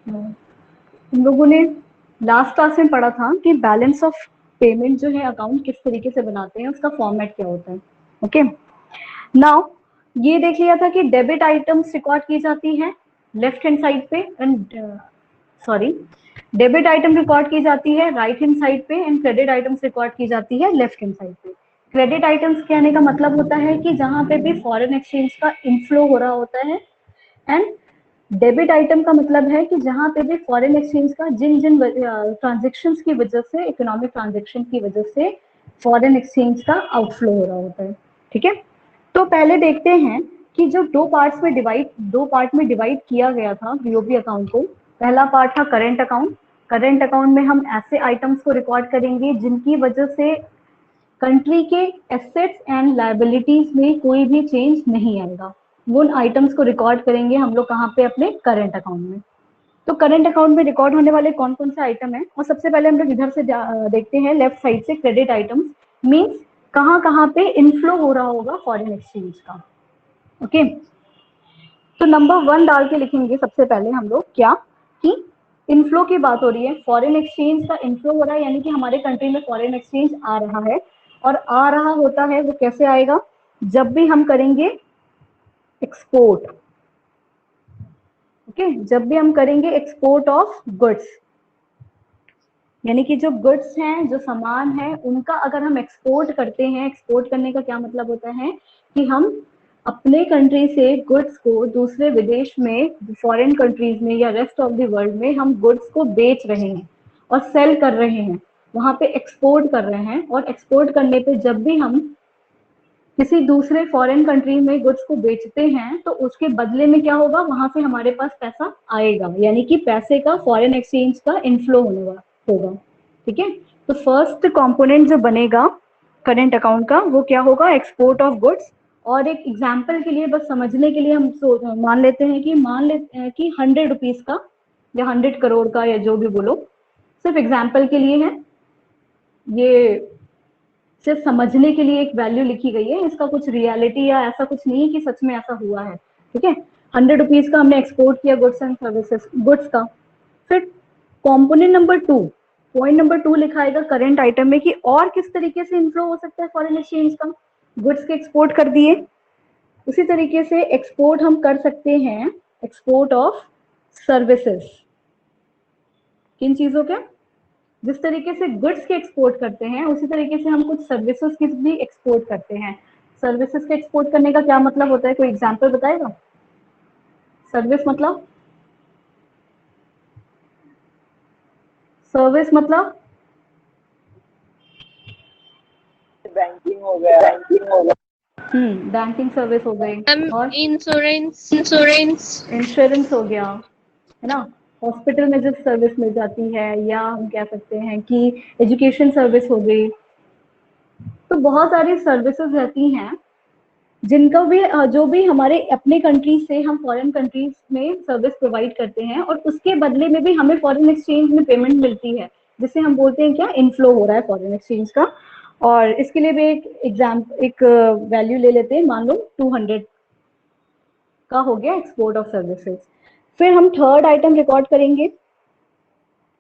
हम लोगों ने लास्ट क्लास में पढ़ा था कि बैलेंस ऑफ पेमेंट जो है अकाउंट किस तरीके से बनाते हैं, उसका फॉर्मेट क्या होता है। ओके, नाउ ये देख लिया था कि डेबिट आइटम्स रिकॉर्ड की जाती है लेफ्ट हैंड साइड पे and sorry debit item record की जाती है राइट हैंड साइड पे एंड क्रेडिट आइटम्स रिकॉर्ड की जाती है लेफ्ट हैंड साइड पे। क्रेडिट आइटम्स कहने का मतलब होता है कि जहां पे भी फॉरेन एक्सचेंज का इनफ्लो हो रहा होता है, एंड डेबिट आइटम का मतलब है कि जहां पे भी फॉरेन एक्सचेंज का जिन जिन ट्रांजेक्शन की वजह से, इकोनॉमिक ट्रांजेक्शन की वजह से फॉरेन एक्सचेंज का आउटफ्लो हो रहा होता है। ठीक है, तो पहले देखते हैं कि जो दो पार्ट में डिवाइड किया गया था बीओपी अकाउंट को। पहला पार्ट था करेंट अकाउंट। करेंट अकाउंट में हम ऐसे आइटम्स को रिकॉर्ड करेंगे जिनकी वजह से कंट्री के एसेट्स एंड लायबिलिटीज में कोई भी चेंज नहीं आएगा। वो उन आइटम्स को रिकॉर्ड करेंगे हम लोग कहाँ पे, अपने करेंट अकाउंट में। तो करेंट अकाउंट में रिकॉर्ड होने वाले कौन कौन से आइटम है, और सबसे पहले हम लोग इधर से देखते हैं लेफ्ट साइड से क्रेडिट आइटम्स मीन्स कहाँ कहाँ पे इनफ्लो हो रहा होगा फॉरेन एक्सचेंज का। ओके, तो नंबर 1 डाल के लिखेंगे सबसे पहले हम लोग क्या, कि इनफ्लो की बात हो रही है, फॉरेन एक्सचेंज का इनफ्लो हो रहा है, यानी कि हमारे कंट्री में फॉरेन एक्सचेंज आ रहा है। और आ रहा होता है वो कैसे आएगा, जब भी हम करेंगे एक्सपोर्ट। ओके, जब भी हम करेंगे एक्सपोर्ट ऑफ गुड्स, यानी कि जो गुड्स हैं, जो सामान है, उनका अगर हम एक्सपोर्ट करते हैं, एक्सपोर्ट करने का क्या मतलब होता है कि हम अपने कंट्री से गुड्स को दूसरे विदेश में, फॉरेन कंट्रीज में या रेस्ट ऑफ द वर्ल्ड में हम गुड्स को बेच रहे हैं और सेल कर रहे हैं, वहां पे एक्सपोर्ट कर रहे हैं। और एक्सपोर्ट करने पे जब भी हम किसी दूसरे फॉरेन कंट्री में गुड्स को बेचते हैं तो उसके बदले में क्या होगा, वहां से हमारे पास पैसा आएगा, यानी कि पैसे का, फॉरेन एक्सचेंज का इनफ्लो होने वाला होगा। ठीक है, तो फर्स्ट कंपोनेंट जो बनेगा करेंट अकाउंट का वो क्या होगा, एक्सपोर्ट ऑफ गुड्स। और एक एग्जाम्पल के लिए, बस समझने के लिए हम मान लेते हैं कि 100 रुपीज का या 100 करोड़ का या जो भी बोलो, सिर्फ एग्जाम्पल के लिए है ये, सिर्फ समझने के लिए एक वैल्यू लिखी गई है, इसका कुछ रियलिटी या ऐसा कुछ नहीं है कि सच में ऐसा हुआ है। ठीक है, 100 रुपीज का हमने एक्सपोर्ट किया गुड्स एंड सर्विसेज, गुड्स का। फिर कॉम्पोनेंट नंबर 2, पॉइंट नंबर 2 लिखाएगा करेंट आइटम में कि और किस तरीके से इन्फ्लो हो सकता है फॉरेन एक्सचेंज का। गुड्स के एक्सपोर्ट कर दिए, उसी तरीके से एक्सपोर्ट हम कर सकते हैं, एक्सपोर्ट ऑफ सर्विसेज। किन चीजों के, जिस तरीके से गुड्स के एक्सपोर्ट करते हैं उसी तरीके से हम कुछ सर्विसेज के भी एक्सपोर्ट करते हैं। सर्विसेज के एक्सपोर्ट करने का क्या मतलब होता है, कोई एग्जांपल बताएगा। सर्विस मतलब, सर्विस मतलब बैंकिंग हो गया। बैंकिंग सर्विस हो गई, और इंश्योरेंस। इंश्योरेंस हो गया, है ना। हॉस्पिटल में जो सर्विस मिल जाती है, या हम कह सकते हैं कि एजुकेशन सर्विस हो गई। तो बहुत सारी सर्विसेज रहती हैं जिनका भी जो भी हमारे अपने कंट्री से हम फॉरेन कंट्रीज में सर्विस प्रोवाइड करते हैं, और उसके बदले में भी हमें फॉरेन एक्सचेंज में पेमेंट मिलती है, जिसे हम बोलते हैं क्या, इनफ्लो हो रहा है फॉरेन एक्सचेंज का। और इसके लिए भी एक वैल्यू ले लेते हैं, मान लो 200 का हो गया एक्सपोर्ट ऑफ सर्विसेज। फिर हम थर्ड आइटम रिकॉर्ड करेंगे।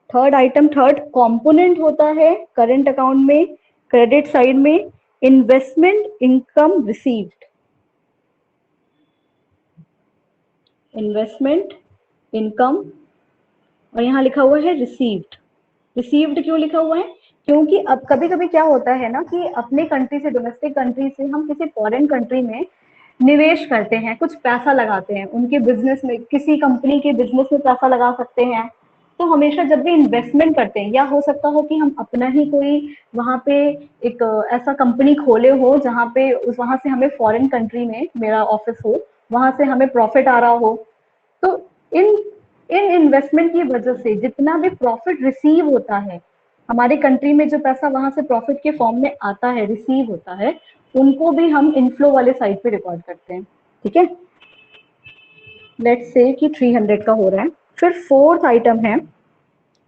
थर्ड कंपोनेंट होता है करंट अकाउंट में, क्रेडिट साइड में, investment income received. Investment income, और यहाँ लिखा हुआ है रिसीव्ड। रिसीव्ड क्यों लिखा हुआ है, क्योंकि अब कभी कभी क्या होता है ना कि अपने कंट्री से, डोमेस्टिक कंट्री से हम किसी फॉरेन कंट्री में निवेश करते हैं, कुछ पैसा लगाते हैं उनके बिजनेस में, किसी कंपनी के बिजनेस में पैसा लगा सकते हैं। तो हमेशा जब भी इन्वेस्टमेंट करते हैं, या हो सकता हो कि हम अपना ही कोई वहां पे एक ऐसा कंपनी खोले हो जहाँ पे वहां से हमें फॉरेन कंट्री में मेरा ऑफिस हो, वहां से हमें प्रॉफिट आ रहा हो, तो इन इन इन्वेस्टमेंट की वजह से जितना भी प्रॉफिट रिसीव होता है, हमारे कंट्री में जो पैसा वहां से प्रॉफिट के फॉर्म में आता है, रिसीव होता है, उनको भी हम इनफ्लो वाले साइड पे रिकॉर्ड करते हैं। ठीक है, लेट्स से कि 300 का हो रहा है। फिर फोर्थ आइटम है,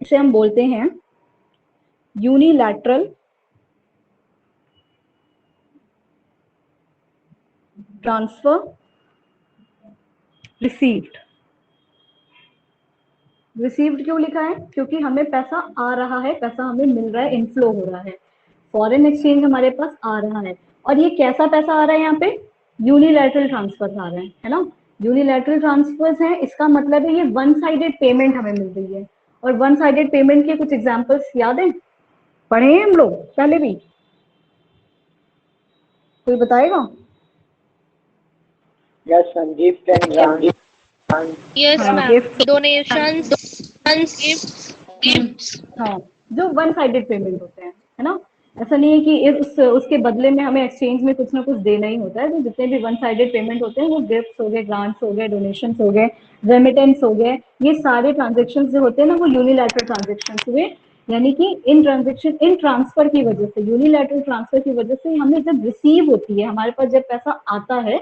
इसे हम बोलते हैं यूनिलैटरल ट्रांसफर रिसीव्ड। रिसीव्ड क्यों लिखा है? क्योंकि हमें पैसा आ रहा है, पैसा हमें मिल रहा है, इनफ्लो हो रहा है, फॉरेन एक्सचेंज हमारे पास आ रहा है। और ये कैसा पैसा आ रहा है? यहाँ पे यूनिलैटरल ट्रांसफर आ रहे हैं, है ना। यूनिलैटरल ट्रांसफर्स है, इसका मतलब है ये वन साइडेड पेमेंट हमें मिल रही है। और वन साइडेड पेमेंट के कुछ एग्जांपल्स याद है, पढ़े हैं हम लोग पहले भी? कोई बताएगा? या संदीप टेंगान, यस हाँ, मैम, गिफ्ट। Donations, gifts. हाँ, जो वन साइडेड पेमेंट होते हैं, है ना। ऐसा नहीं है कि उसके बदले में हमें एक्सचेंज में कुछ ना कुछ देना ही होता है। तो जितने भी वन साइडेड पेमेंट होते हैं वो गिफ्ट्स हो गए, ग्रांट्स हो गए, डोनेशंस हो गए, रेमिटेंस हो गए, ये सारे ट्रांजेक्शन जो होते हैं ना वो यूनिलैटरल ट्रांजेक्शन हुए। यानी कि इन ट्रांसफर की वजह से, यूनिलैटरल ट्रांसफर की वजह से हमें जब रिसीव होती है, हमारे पास जब पैसा आता है,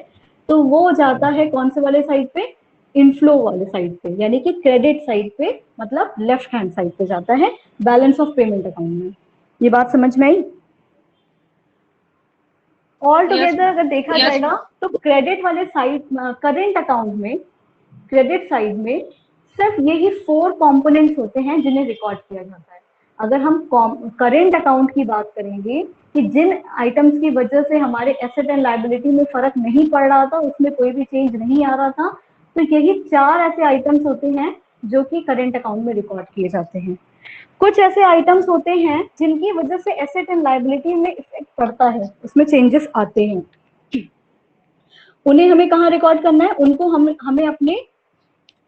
तो वो जाता है कौन से वाले साइड पे? इनफ्लो वाले साइड पे, यानी कि क्रेडिट साइड पे, मतलब लेफ्ट हैंड साइड पे जाता है बैलेंस ऑफ पेमेंट अकाउंट में। ये बात समझ में आई? ऑल टुगेदर अगर देखा जाएगा तो क्रेडिट वाले साइड, करेंट अकाउंट में, क्रेडिट साइड में सिर्फ यही 4 कंपोनेंट्स होते हैं जिन्हें रिकॉर्ड किया जाता है। अगर हम करेंट अकाउंट की बात करेंगे कि जिन आइटम्स की वजह से हमारे एसेट एंड लायबिलिटी में फर्क नहीं पड़ रहा था, उसमें कोई भी चेंज नहीं आ रहा था, तो यही 4 ऐसे आइटम्स होते हैं जो कि करेंट अकाउंट में रिकॉर्ड किए जाते हैं। कुछ ऐसे आइटम्स होते हैं जिनकी वजह से एसेट एंड लायबिलिटी में इफेक्ट पड़ता है, उसमें चेंजेस आते हैं, उन्हें हमें कहाँ रिकॉर्ड करना है? उनको हमें अपने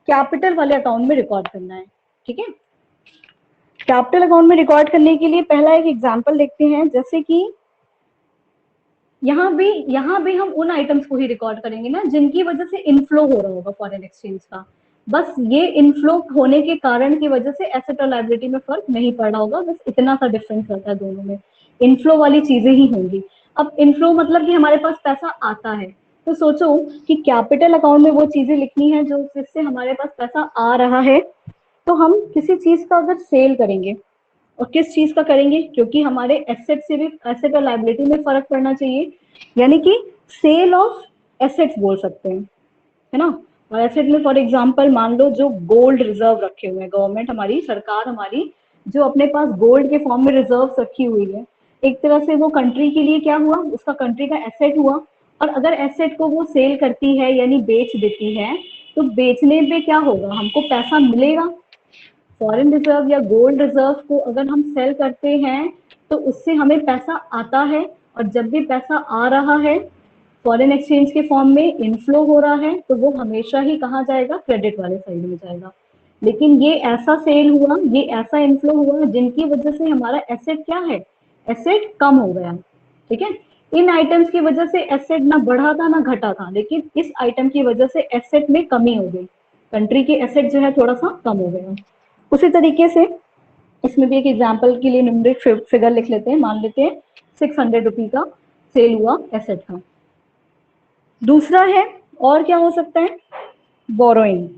कैपिटल वाले अकाउंट में रिकॉर्ड करना है। ठीक है, कैपिटल अकाउंट में रिकॉर्ड करने के लिए पहला एक एग्जांपल देखते हैं। जैसे कि यहाँ भी हम उन आइटम्स को ही रिकॉर्ड करेंगे ना जिनकी वजह से इनफ्लो हो रहा होगा फॉरेन एक्सचेंज का। बस ये इनफ्लो होने के कारण की वजह से एसेट और लायबिलिटी में फर्क नहीं पड़ रहा होगा, बस इतना सा डिफरेंस रहता है दोनों में, इनफ्लो वाली चीजें ही होंगी। अब इनफ्लो मतलब कि हमारे पास पैसा आता है, तो सोचो कि कैपिटल अकाउंट में वो चीजें लिखनी है जो जिससे हमारे पास पैसा आ रहा है। तो हम किसी चीज का अगर सेल करेंगे, और किस चीज का करेंगे? क्योंकि हमारे एसेट से भी, एसेट और लायबिलिटी में फर्क पड़ना चाहिए, यानी कि सेल ऑफ एसेट्स बोल सकते हैं, है ना। और एसेट में फॉर एग्जांपल मान लो जो गोल्ड रिजर्व रखे हुए हैं, गवर्नमेंट हमारी, सरकार हमारी जो अपने पास गोल्ड के फॉर्म में रिजर्व रखी हुई है, एक तरह से वो कंट्री के लिए क्या हुआ? उसका कंट्री का एसेट हुआ। और अगर एसेट को वो सेल करती है यानी बेच देती है, तो बेचने पे क्या होगा? हमको पैसा मिलेगा। फॉरेन रिजर्व या गोल्ड रिजर्व को अगर हम सेल करते हैं तो उससे हमें पैसा आता है, और जब भी पैसा आ रहा है फॉरेन एक्सचेंज के फॉर्म में, इनफ्लो हो रहा है, तो वो हमेशा ही कहाँ जाएगा? क्रेडिट वाले साइड में जाएगा। लेकिन ये ऐसा सेल हुआ, ये ऐसा इनफ्लो हुआ जिनकी वजह से हमारा एसेट क्या है? एसेट कम हो गया। ठीक है, इन आइटम्स की वजह से एसेट ना बढ़ा था ना घटा था, लेकिन इस आइटम की वजह से एसेट में कमी हो गई, कंट्री के एसेट जो है थोड़ा सा कम हो गया। उसी तरीके से इसमें भी एक एग्जाम्पल के लिए न्यूमरिक फिगर लिख लेते हैं, मान लेते हैं 600 रुपी का सेल हुआ एसेट का। दूसरा है, और क्या हो सकता है? बोरोइंग।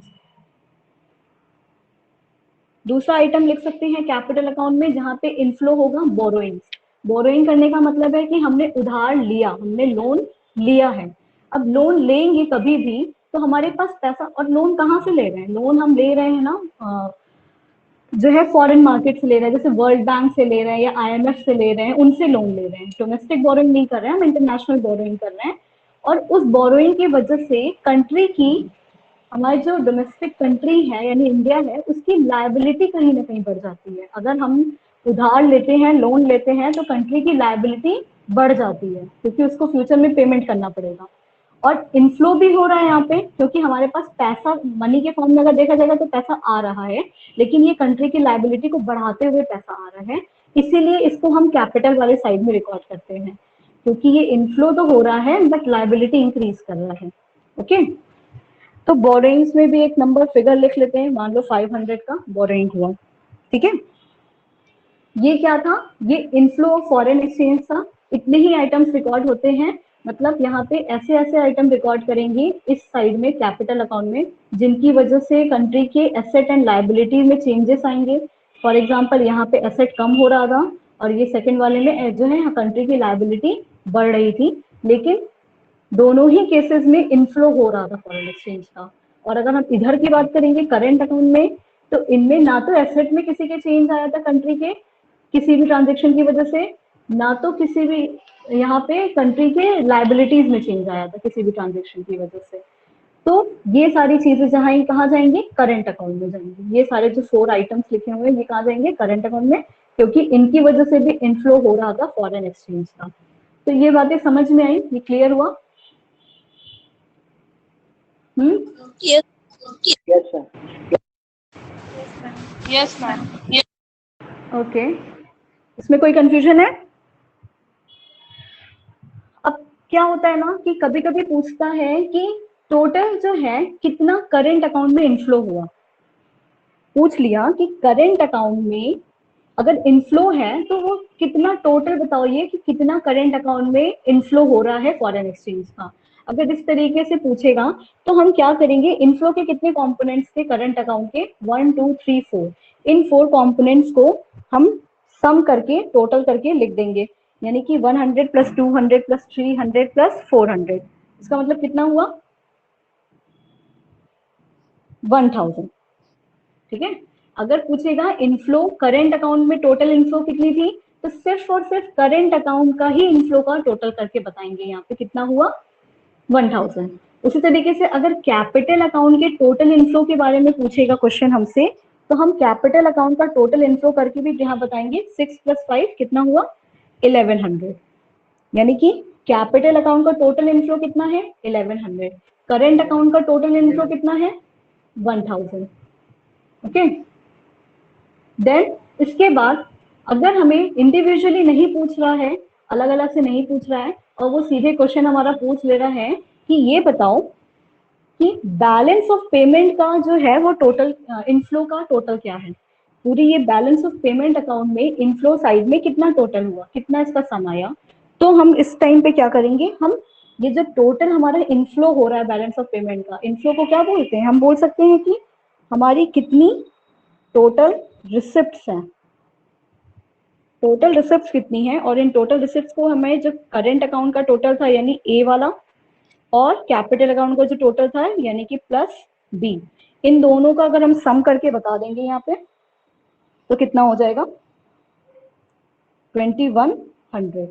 दूसरा आइटम लिख सकते हैं कैपिटल अकाउंट में जहां पे इनफ्लो होगा बोरोइंग। बोरोइंग करने का मतलब है कि हमने उधार लिया, हमने लोन लिया है। अब लोन लेंगे कभी भी तो हमारे पास पैसा, और लोन कहाँ से ले रहे हैं? लोन हम ले रहे हैं ना जो है फॉरेन मार्केट से ले रहे हैं, जैसे वर्ल्ड बैंक से ले रहे हैं या आईएमएफ से ले रहे हैं, उनसे लोन ले रहे हैं। डोमेस्टिक बोरोइंग नहीं कर रहे हैं हम, इंटरनेशनल बोरोइंग कर रहे हैं। और उस बोरोइंग की वजह से कंट्री की, हमारी जो डोमेस्टिक कंट्री है यानी इंडिया है, उसकी लायबिलिटी कहीं ना कहीं बढ़ जाती है। अगर हम उधार लेते हैं, लोन लेते हैं, तो कंट्री की लायबिलिटी बढ़ जाती है क्योंकि उसको फ्यूचर में पेमेंट करना पड़ेगा। और इनफ्लो भी हो रहा है यहाँ पे क्योंकि हमारे पास पैसा, मनी के फॉर्म में अगर देखा जाएगा तो पैसा आ रहा है, लेकिन ये कंट्री की लायबिलिटी को बढ़ाते हुए पैसा आ रहा है, इसीलिए इसको हम कैपिटल वाले साइड में रिकॉर्ड करते हैं, क्योंकि ये इनफ्लो तो हो रहा है बट लायबिलिटी इंक्रीज कर रहा है। ओके, तो बोरोइंग्स में भी एक नंबर फिगर लिख लेते हैं, मान लो 500 का बोरोइंग हुआ। ठीक है, ये क्या था? ये इनफ्लो ऑफ फॉरेन एक्सचेंज था। इतने ही आइटम्स रिकॉर्ड होते हैं, मतलब यहाँ पे ऐसे ऐसे आइटम रिकॉर्ड करेंगे इस साइड में कैपिटल अकाउंट में जिनकी वजह से कंट्री के एसेट एंड लायबिलिटी में चेंजेस आएंगे। फॉर एग्जांपल यहाँ पे एसेट कम हो रहा था और ये सेकंड वाले में जो है कंट्री की लायबिलिटी बढ़ रही थी, लेकिन दोनों ही केसेस में इनफ्लो हो रहा था फॉरेन एक्सचेंज का। और अगर हम इधर की बात करेंगे करेंट अकाउंट में, तो इनमें ना तो एसेट में किसी के चेंज आया था कंट्री के किसी भी ट्रांजेक्शन की वजह से, ना तो किसी भी यहाँ पे कंट्री के लाइबिलिटीज में चेंज आया था किसी भी ट्रांजेक्शन की वजह से। तो ये सारी चीजें जहां कहाँ जाएंगे, करंट अकाउंट में जाएंगे। ये सारे जो 4 आइटम्स लिखे हुए हैं ये कहाँ जाएंगे, करंट अकाउंट में, क्योंकि इनकी वजह से भी इनफ्लो हो रहा था फॉरेन एक्सचेंज का। तो ये बातें समझ में आई, ये क्लियर हुआ? Yes. Yes, sir. Yes, ma'am. Okay, इसमें कोई कंफ्यूजन है? अब क्या होता है ना कि कभी कभी पूछता है कि टोटल जो है कितना करंट अकाउंट में इनफ्लो हुआ। पूछ लिया कि करंट अकाउंट में अगर इनफ्लो है तो वो कितना टोटल बताइए कि कितना करंट अकाउंट में इनफ्लो हो रहा है फॉरेन एक्सचेंज का। अगर इस तरीके से पूछेगा तो हम क्या करेंगे, इनफ्लो के कितने कंपोनेंट्स थे करंट अकाउंट के, 1 2 3 4, इन 4 कंपोनेंट्स को हम सम करके टोटल करके लिख देंगे, यानी कि 100 प्लस 200 प्लस 300 प्लस 400, इसका मतलब कितना हुआ, 1000। ठीक है, अगर पूछेगा इनफ्लो करंट अकाउंट में टोटल इनफ्लो कितनी थी, तो सिर्फ और सिर्फ करंट अकाउंट का ही इनफ्लो का टोटल करके बताएंगे यहाँ पे कितना हुआ, 1000। उसी तरीके से अगर कैपिटल अकाउंट के टोटल इनफ्लो के बारे में पूछेगा क्वेश्चन हमसे, तो हम कैपिटल अकाउंट का टोटल इनफ्लो करके भी यहाँ बताएंगे 6 प्लस 5 कितना हुआ, 1100। यानी कि कैपिटल अकाउंट का टोटल इनफ्लो कितना है, 1100, करंट अकाउंट का टोटल इनफ्लो कितना है, 1000। ओके, देन इसके बाद अगर हमें इंडिविजुअली नहीं पूछ रहा है, अलग अलग से नहीं पूछ रहा है, और वो सीधे क्वेश्चन हमारा पूछ ले रहा है कि ये बताओ कि बैलेंस ऑफ पेमेंट का जो है वो टोटल इनफ्लो का टोटल क्या है, पूरी ये बैलेंस ऑफ पेमेंट अकाउंट में इनफ्लो साइड में कितना टोटल हुआ, कितना इसका सम आया, तो हम इस टाइम पे क्या करेंगे, हम ये जो टोटल हमारा इनफ्लो हो रहा है बैलेंस ऑफ पेमेंट का, इनफ्लो को क्या बोलते हैं, हम बोल सकते हैं कि हमारी कितनी टोटल रिसिप्ट्स हैं, टोटल रिसिप्ट्स कितनी है, और इन टोटल रिसिप्ट्स को हमें जो करंट अकाउंट का टोटल था यानी ए वाला, और कैपिटल अकाउंट का जो टोटल था यानी कि प्लस बी, इन दोनों का अगर हम सम करके बता देंगे यहाँ पे तो कितना हो जाएगा, 2100।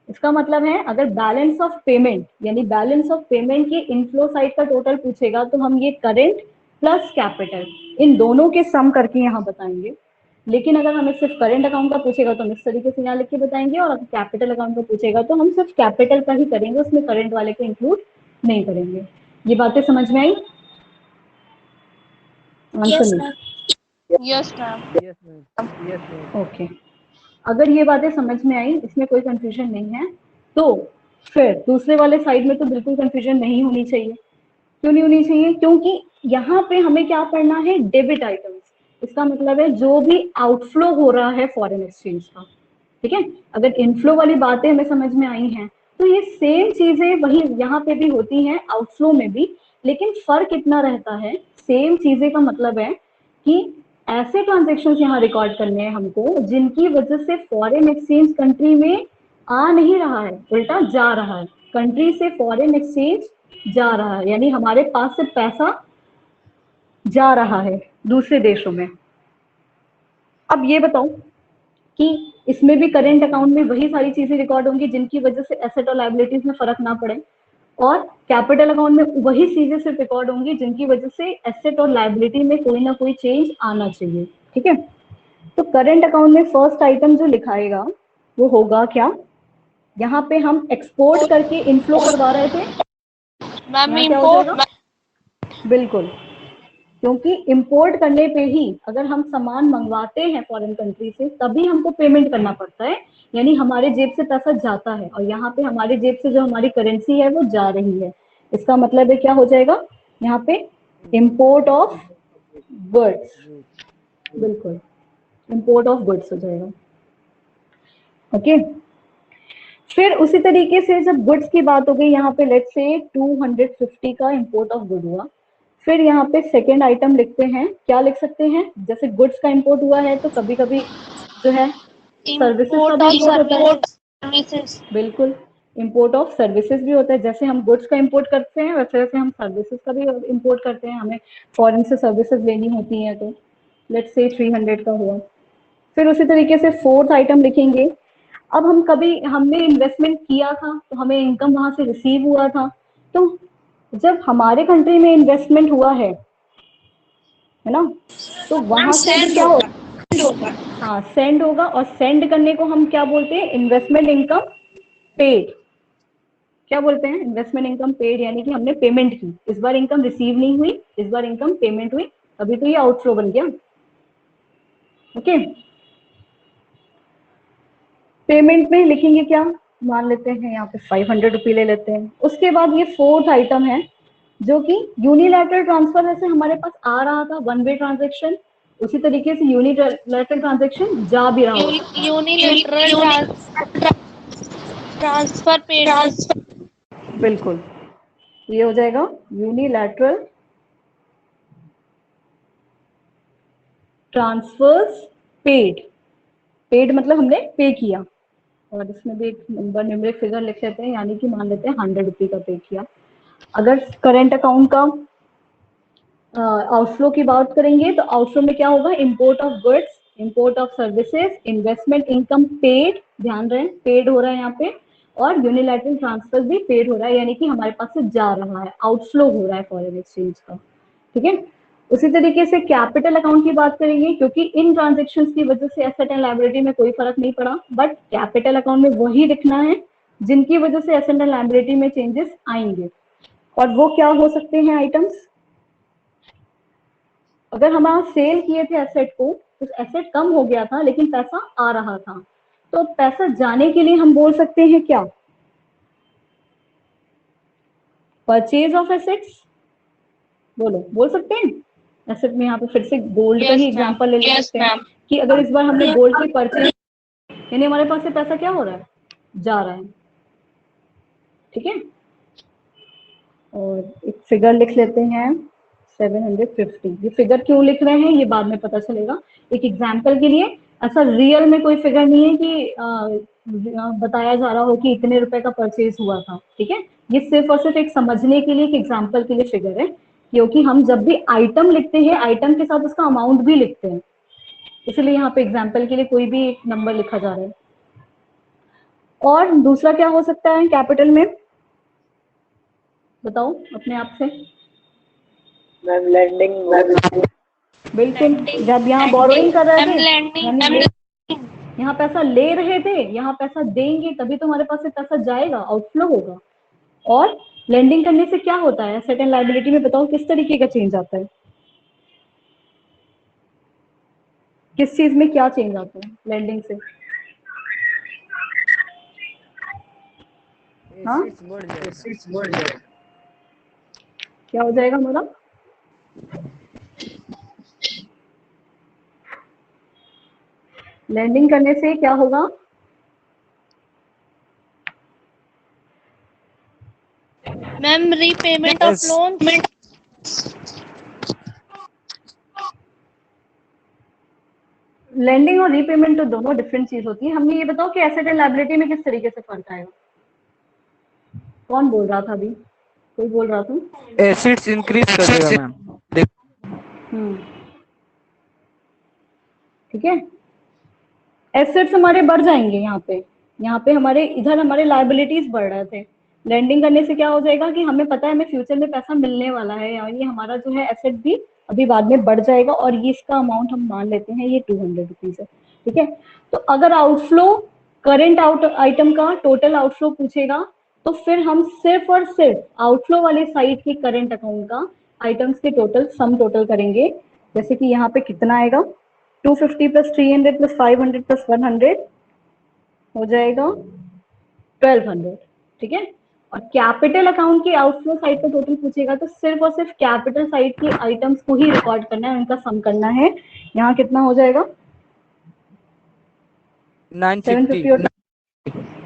इसका मतलब है अगर बैलेंस ऑफ पेमेंट यानी बैलेंस ऑफ पेमेंट के इनफ्लो साइड का टोटल पूछेगा तो हम ये करंट प्लस कैपिटल इन दोनों के सम करके यहाँ बताएंगे। लेकिन अगर हमें सिर्फ करंट अकाउंट का पूछेगा तो हम इस तरीके से यहाँ लिख के बताएंगे, और अगर कैपिटल अकाउंट का पूछेगा तो हम सिर्फ कैपिटल का ही करेंगे, उसमें करंट वाले को इंक्लूड नहीं करेंगे। ये बातें समझ में आई? Yes, ma'am. Yes, ma'am. Yes, ma'am. Yes, ma'am. Okay, अगर ये बातें समझ में आई, इसमें कोई कंफ्यूजन नहीं है, तो फिर दूसरे वाले साइड में तो बिल्कुल कंफ्यूजन नहीं होनी चाहिए। क्यों नहीं होनी चाहिए, क्योंकि यहाँ पे हमें क्या पढ़ना है, डेबिट आइटम्स, इसका मतलब है जो भी आउटफ्लो हो रहा है फॉरेन एक्सचेंज का। ठीक है, अगर इनफ्लो वाली बातें हमें समझ में आई हैं तो ये सेम चीजें वही यहाँ पे भी होती हैं आउटफ्लो में भी, लेकिन फर्क इतना रहता है, सेम चीजें का मतलब है कि ऐसे ट्रांजेक्शन यहाँ रिकॉर्ड करने हैं हमको जिनकी वजह से फॉरेन एक्सचेंज कंट्री में आ नहीं रहा है, उल्टा जा रहा है, कंट्री से फॉरेन एक्सचेंज जा रहा है, यानी हमारे पास से पैसा जा रहा है दूसरे देशों में। अब ये बताओ कि इसमें भी करेंट अकाउंट में वही सारी चीजें रिकॉर्ड होंगी जिनकी वजह से एसेट और लायबिलिटीज में फर्क ना पड़े, और कैपिटल अकाउंट में वही चीजें सिर्फ रिकॉर्ड होंगी जिनकी वजह से एसेट और लायबिलिटी में कोई ना कोई चेंज आना चाहिए। ठीक है, तो करेंट अकाउंट में फर्स्ट आइटम जो लिखाएगा वो होगा क्या, यहाँ पे हम एक्सपोर्ट करके इनफ्लो करवा रहे थे, Ma'am, यहाँ क्या हो import. जाएगा, बिल्कुल, क्योंकि इंपोर्ट करने पे ही अगर हम सामान मंगवाते हैं फॉरेन कंट्री से तभी हमको पेमेंट करना पड़ता है, यानी हमारे जेब से पैसा जाता है, और यहाँ पे हमारे जेब से जो हमारी करेंसी है वो जा रही है। इसका मतलब है क्या हो जाएगा यहाँ पे, इंपोर्ट ऑफ गुड्स, बिल्कुल इंपोर्ट ऑफ गुड्स हो जाएगा। ओके, फिर उसी तरीके से जब गुड्स की बात हो गई, यहाँ पे लेट्स से 250 का इंपोर्ट ऑफ गुड हुआ, फिर यहाँ पे सेकेंड आइटम लिखते हैं, क्या लिख सकते हैं, जैसे गुड्स का इंपोर्ट हुआ है तो कभी कभी जो है सर्विसेज का Import भी of इंपोर्ट होता है, services. बिल्कुल इंपोर्ट ऑफ सर्विसेज भी होता है, जैसे हम गुड्स का इंपोर्ट करते हैं वैसे वैसे हम सर्विसेज का भी इंपोर्ट करते हैं, हमें फॉरेन से सर्विसेज लेनी होती है तो। लेट्स से 300 का हुआ। फिर उसी तरीके से फोर्थ आइटम लिखेंगे। अब हमने इन्वेस्टमेंट किया था तो हमें इनकम वहां से रिसीव हुआ था, तो जब हमारे कंट्री में इन्वेस्टमेंट हुआ है ना, तो वहां से भी क्या होगा, हाँ सेंड होगा, और सेंड करने को हम क्या बोलते हैं, इन्वेस्टमेंट इनकम पेड। क्या बोलते हैं, इन्वेस्टमेंट इनकम पेड, यानी कि हमने पेमेंट की, इस बार इनकम रिसीव नहीं हुई, इस बार इनकम पेमेंट हुई, अभी तो ये आउटफ्लो बन गया। ओके, पेमेंट में लिखेंगे क्या, मान लेते हैं यहाँ पे 500 रुपये ले लेते हैं। उसके बाद ये फोर्थ आइटम है जो कि यूनिलैटरल ट्रांसफर, जैसे हमारे पास आ रहा था वन वे ट्रांजेक्शन, उसी तरीके से यूनिलैटरल ट्रांजेक्शन जा भी रहा होगा। Unilateral transfer paid. बिल्कुल, ये हो जाएगा यूनिलैटरल ट्रांसफर्स पेड। पेड मतलब हमने पे किया, और इसमें भी एक नंबर न्यूमेरिक फिगर लिख लेते हैं, यानी कि मान लेते हैं 100 रुपये का पे किया। अगर करंट अकाउंट का आउटफ्लो की बात करेंगे तो आउटफ्लो में क्या होगा, import of goods, import of services, investment income paid, ध्यान रहे पेड हो रहा है यहाँ पे, और यूनिलैटरल ट्रांसफर भी पेड हो रहा है, यानी कि हमारे पास से जा रहा है, आउटफ्लो हो रहा है फॉरेन एक्सचेंज का। ठीक है, उसी तरीके से कैपिटल अकाउंट की बात करेंगे, क्योंकि इन ट्रांजेक्शन्स की वजह से एसेट एंड लायबिलिटी में कोई फर्क नहीं पड़ा, बट कैपिटल अकाउंट में वही लिखना है जिनकी वजह से एसेट एंड लायबिलिटी में चेंजेस आएंगे। और वो क्या हो सकते हैं आइटम्स, अगर हमारा सेल किए थे एसेट को, तो एसेट कम हो गया था लेकिन पैसा आ रहा था, तो पैसा जाने के लिए हम बोल सकते हैं क्या, परचेज ऑफ एसेट्स, बोल सकते हैं। एसेट में यहाँ पे फिर से गोल्ड का ही एग्जांपल ले सकते हैं कि अगर इस बार हमने गोल्ड की परचेज, यानी हमारे पास से पैसा क्या हो रहा है, जा रहा है। ठीक है, और एक फिगर लिख लेते हैं 750। ये फिगर क्यों लिख रहे हैं ये बाद में पता चलेगा, एक एग्जाम्पल के लिए। ऐसा रियल में कोई फिगर नहीं है कि बताया जा रहा हो कि इतने रुपए का परचेज हुआ था। ठीक है, ये सिर्फ और सिर्फ एक समझने के लिए, एक एग्जाम्पल के लिए फिगर है, क्योंकि हम जब भी आइटम लिखते हैं आइटम के साथ उसका अमाउंट भी लिखते हैं, इसलिए यहाँ पे एग्जाम्पल के लिए कोई भी एक नंबर लिखा जा रहा है। और दूसरा क्या हो सकता है कैपिटल में, बताओ अपने आप से। मैम लैंडिंग, बिल्कुल, जब यहाँ बोरोइंग कर रहे थे, यानी लैंडिंग। यहाँ पैसा ले रहे थे, यहाँ पैसा देंगे तभी तो हमारे पास से पैसा जाएगा, आउटफ्लो होगा। और लेंडिंग करने से क्या होता है, एसेट एंड लायबिलिटी में बताओ किस तरीके का चेंज आता है, किस चीज में क्या चेंज आता है लेंडिंग से। हाँ, क्या हो जाएगा हमारा, लेंडिंग करने से क्या होगा, ma'am repayment of loan. Lending और रीपेमेंट तो दोनों डिफरेंट चीज होती है। हमें ये बताओ कि एसेट एंड लायबिलिटी में किस तरीके से फर्क आएगा, कौन बोल रहा था अभी, कोई बोल रहा था। एसिड्स इंक्रीज कर देगा मैम। ठीक है, एसेट्स हमारे बढ़ जाएंगे, यहाँ पे हमारे इधर हमारे लायबिलिटीज बढ़ रहे थे। लेंडिंग करने से क्या हो जाएगा कि हमें पता है हमें फ्यूचर में पैसा मिलने वाला है, यानी हमारा जो है एसेट भी अभी बाद में बढ़ जाएगा, और ये इसका अमाउंट हम मान लेते हैं ये 200 रुपीज है। ठीक है, तो अगर आउटफ्लो करेंट आइटम का टोटल आउटफ्लो पूछेगा तो फिर हम सिर्फ और सिर्फ आउटफ्लो वाले साइड के करेंट अकाउंट का आइटम्स के टोटल सम टोटल करेंगे। जैसे कि यहाँ पे कितना आएगा, 250 प्लस 300 प्लस 500 प्लस 100 हो जाएगा 1200। ठीक है, और कैपिटल अकाउंट के आउटफ्लो साइड का टोटल पूछेगा तो सिर्फ और सिर्फ कैपिटल साइड के आइटम्स को ही रिकॉर्ड करना है, उनका सम करना है। यहाँ कितना हो जाएगा, 750 और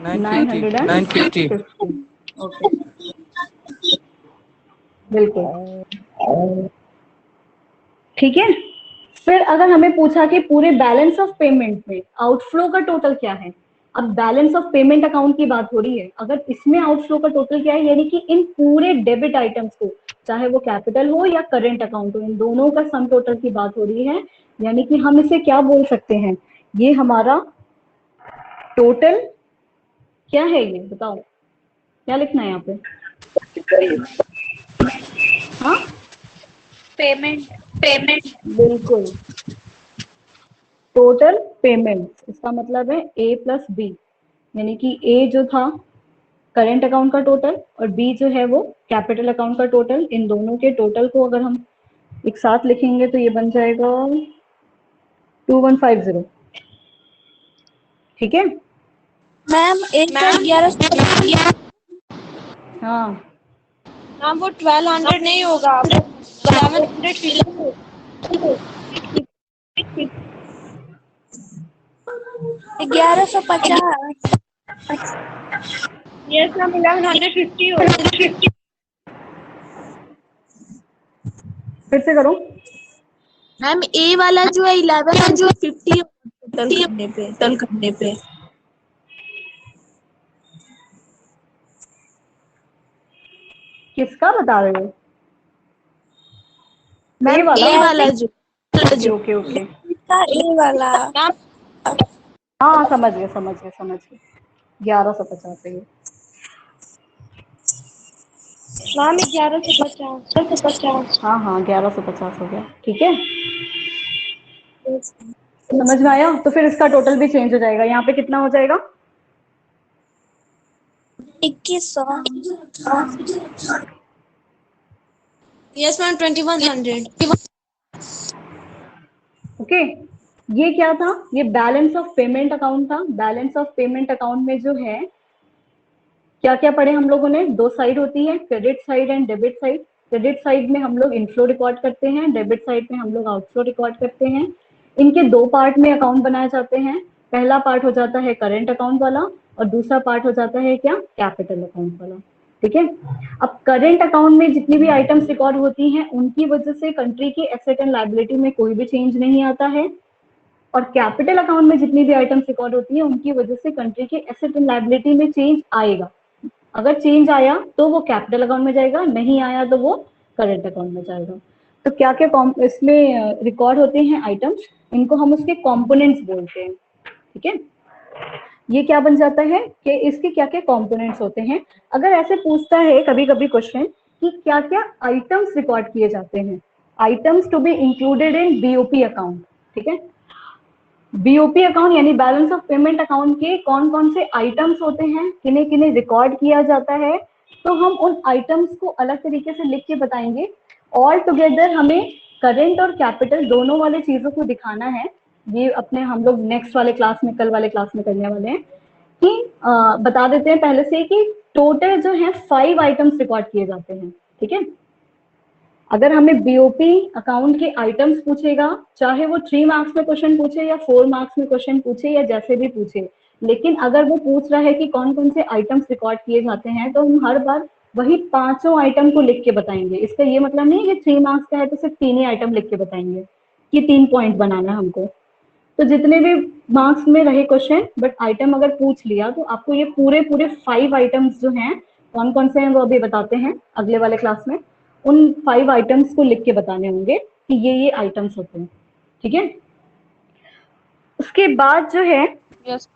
950। ओके, बिल्कुल ठीक है। फिर अगर हमें पूछा कि पूरे बैलेंस ऑफ पेमेंट में आउटफ्लो का टोटल क्या है, अब बैलेंस ऑफ पेमेंट अकाउंट की बात हो रही है, अगर इसमें आउटफ्लो का टोटल क्या है, यानी कि इन पूरे डेबिट आइटम्स को, चाहे वो कैपिटल हो या करेंट अकाउंट हो, इन दोनों का सम टोटल की बात हो रही है, यानी कि हम इसे क्या बोल सकते हैं, ये हमारा टोटल क्या है, ये बताओ क्या लिखना है यहाँ पे? हाँ, पेमेंट बिल्कुल, टोटल पेमेंट, इसका मतलब है ए प्लस बी, यानी कि ए जो था करेंट अकाउंट का टोटल और बी जो है वो कैपिटल अकाउंट का टोटल, इन दोनों के टोटल को अगर हम एक साथ लिखेंगे तो ये बन जाएगा 2150। ठीक है, मैम एक का 1100। हाँ मैम वो 1200 नहीं होगा, 1150। 1150। यस मैम 1150 होगा। फिर से करो। मैम ए वाला जो है 1150 टोटल करने पे। किसका बता रहे हो? मैम ए वाला जो ओके ओके ओके, ए वाला हाँ समझ गए समझ गए समझ गए, 1150 है ये। मैम 1150। हाँ हाँ 1150 हो गया, ठीक है, समझ में आया? तो फिर इसका टोटल भी चेंज हो जाएगा, यहाँ पे कितना हो जाएगा? 2100। Yes ma'am 2100। ओके, ये क्या था? ये बैलेंस ऑफ पेमेंट अकाउंट था। बैलेंस ऑफ पेमेंट अकाउंट में जो है क्या क्या पढ़े हम लोगों ने? दो साइड होती है, credit side and debit side. Credit side में हम लोग इनफ्लो रिकॉर्ड करते हैं, डेबिट साइड में हम लोग आउटफ्लो रिकॉर्ड करते हैं। इनके दो पार्ट में अकाउंट बनाए जाते हैं। पहला पार्ट हो जाता है करेंट अकाउंट वाला और दूसरा पार्ट हो जाता है क्या? कैपिटल अकाउंट वाला। ठीक है, अब करेंट अकाउंट में जितनी भी आइटम्स रिकॉर्ड होती हैं उनकी वजह से कंट्री की एसेट एंड लायबिलिटी में कोई भी चेंज नहीं आता है, और कैपिटल अकाउंट में जितनी भी आइटम्स रिकॉर्ड होती है उनकी वजह से कंट्री के एसेट एंड लायबिलिटी में चेंज आएगा। अगर चेंज आया तो वो कैपिटल अकाउंट में जाएगा, नहीं आया तो वो करेंट अकाउंट में जाएगा। तो क्या क्या इसमें रिकॉर्ड होते हैं आइटम्स, इनको हम उसके कंपोनेंट्स बोलते हैं। ठीक है, ये क्या बन जाता है कि इसके क्या क्या कंपोनेंट्स होते हैं। अगर ऐसे पूछता है कभी कभी क्वेश्चन कि क्या क्या आइटम्स रिकॉर्ड किए जाते हैं, items to be included in BOP account. ठीक है, बीओपी अकाउंट यानी बैलेंस ऑफ पेमेंट अकाउंट के कौन कौन से आइटम्स होते हैं, किन्हें किन्हें रिकॉर्ड किया जाता है, तो हम उन आइटम्स को अलग तरीके से लिख के बताएंगे। ऑल टुगेदर हमें करेंट और कैपिटल दोनों वाले चीजों को दिखाना है। ये अपने हम लोग नेक्स्ट वाले क्लास में, कल वाले क्लास में करने वाले हैं कि बता देते हैं पहले से कि टोटल जो है 5 आइटम्स रिकॉर्ड किए जाते हैं। ठीक है, अगर हमें बीओपी अकाउंट के आइटम्स पूछेगा, चाहे वो 3 मार्क्स में क्वेश्चन पूछे या 4 मार्क्स में क्वेश्चन पूछे या जैसे भी पूछे, लेकिन अगर वो पूछ रहा है कि कौन कौन से आइटम्स रिकॉर्ड किए जाते हैं तो हम हर बार वही 5 आइटम को लिख के बताएंगे। इसका ये मतलब नहीं है कि 3 मार्क्स का है तो सिर्फ 3 ही आइटम लिख के बताएंगे कि 3 पॉइंट बनाना है हमको। तो जितने भी मार्क्स में रहे क्वेश्चन, बट आइटम अगर पूछ लिया तो आपको ये पूरे पूरे 5 आइटम्स जो हैं कौन कौन से हैं वो अभी बताते हैं अगले वाले क्लास में। उन 5 आइटम्स को लिख के बताने होंगे कि ये आइटम्स होते हैं। ठीक है, उसके बाद जो है यस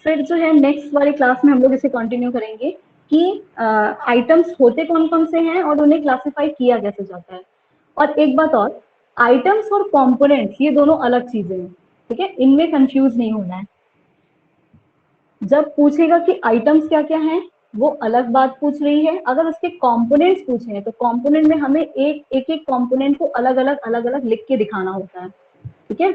फिर जो है नेक्स्ट वाली क्लास में हम लोग इसे कंटिन्यू करेंगे कि आइटम्स होते कौन कौन से हैं और उन्हें क्लासिफाई किया कैसे जाता है। और एक बात और, आइटम्स और कंपोनेंट्स ये दोनों अलग चीजें हैं। ठीक है, इनमें कंफ्यूज नहीं होना है। जब पूछेगा कि आइटम्स क्या क्या हैं वो अलग बात पूछ रही है, अगर उसके कंपोनेंट्स पूछे हैं तो कंपोनेंट में हमें एक एक कंपोनेंट को अलग अलग लिख के दिखाना होता है। ठीक है,